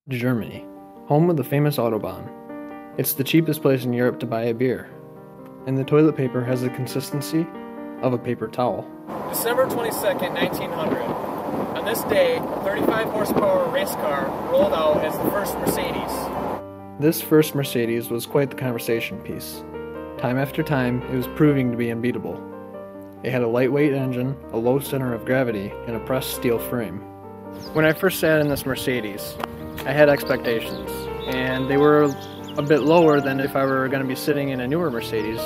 Germany, home of the famous Autobahn. It's the cheapest place in Europe to buy a beer, and the toilet paper has the consistency of a paper towel. December 22nd, 1900. On this day, a 35 horsepower race car rolled out as the first Mercedes. This first Mercedes was quite the conversation piece. Time after time, it was proving to be unbeatable. It had a lightweight engine, a low center of gravity, and a pressed steel frame. When I first sat in this Mercedes, I had expectations, and they were a bit lower than if I were going to be sitting in a newer Mercedes.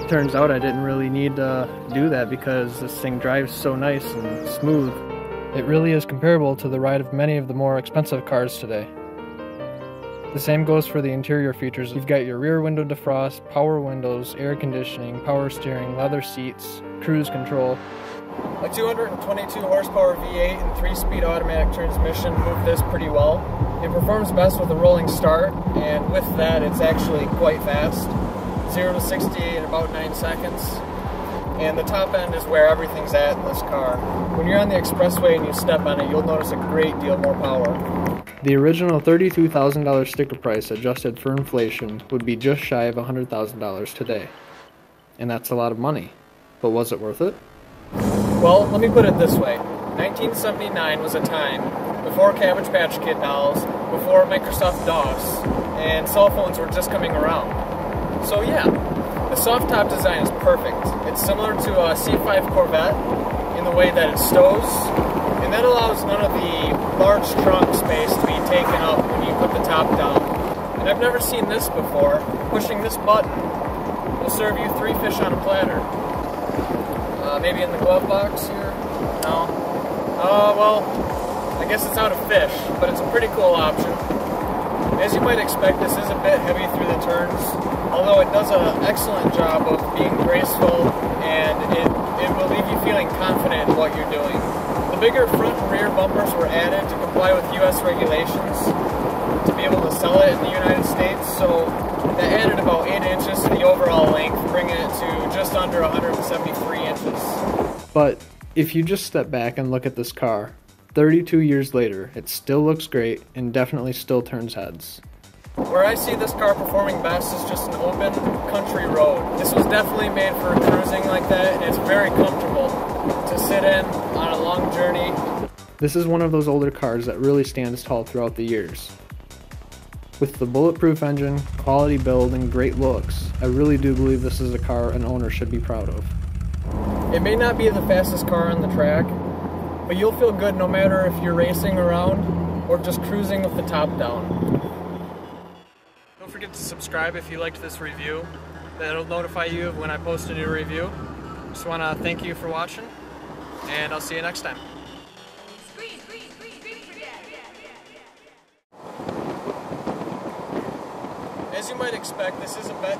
Turns out I didn't really need to do that because this thing drives so nice and smooth. It really is comparable to the ride of many of the more expensive cars today. The same goes for the interior features. You've got your rear window defrost, power windows, air conditioning, power steering, leather seats, cruise control. A 222 horsepower V8 and 3-speed automatic transmission move this pretty well. It performs best with a rolling start, and with that it's actually quite fast. 0 to 60 in about 9 seconds. And the top end is where everything's at in this car. When you're on the expressway and you step on it, you'll notice a great deal more power. The original $32,000 sticker price adjusted for inflation would be just shy of $100,000 today. And that's a lot of money. But was it worth it? Well, let me put it this way. 1979 was a time before Cabbage Patch Kid dolls, before Microsoft DOS, and cell phones were just coming around. So yeah, the soft top design is perfect. It's similar to a C5 Corvette in the way that it stows, and that allows none of the large trunk space to be taken up when you put the top down. And I've never seen this before. Pushing this button will serve you 3 fish on a platter. Maybe in the glove box here? No? Well, I guess it's out of fish, but it's a pretty cool option. As you might expect, this is a bit heavy through the turns, although it does an excellent job of being graceful, and it will leave you feeling confident in what you're doing. The bigger front and rear bumpers were added to comply with US regulations to be able to sell it in the United States, so that added about 8 inches to the overall length, bringing it to just under 173 inches. But if you just step back and look at this car, 32 years later, it still looks great and definitely still turns heads. Where I see this car performing best is just an open country road. This was definitely made for cruising like that, and it's very comfortable to sit in on a long journey. This is one of those older cars that really stands tall throughout the years. With the bulletproof engine, quality build, and great looks, I really do believe this is a car an owner should be proud of. It may not be the fastest car on the track, but you'll feel good no matter if you're racing around or just cruising with the top down. Don't forget to subscribe if you liked this review. That'll notify you when I post a new review. Just want to thank you for watching, and I'll see you next time. As you might expect, this is a bit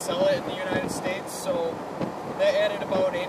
sell it in the United States, so that added about 8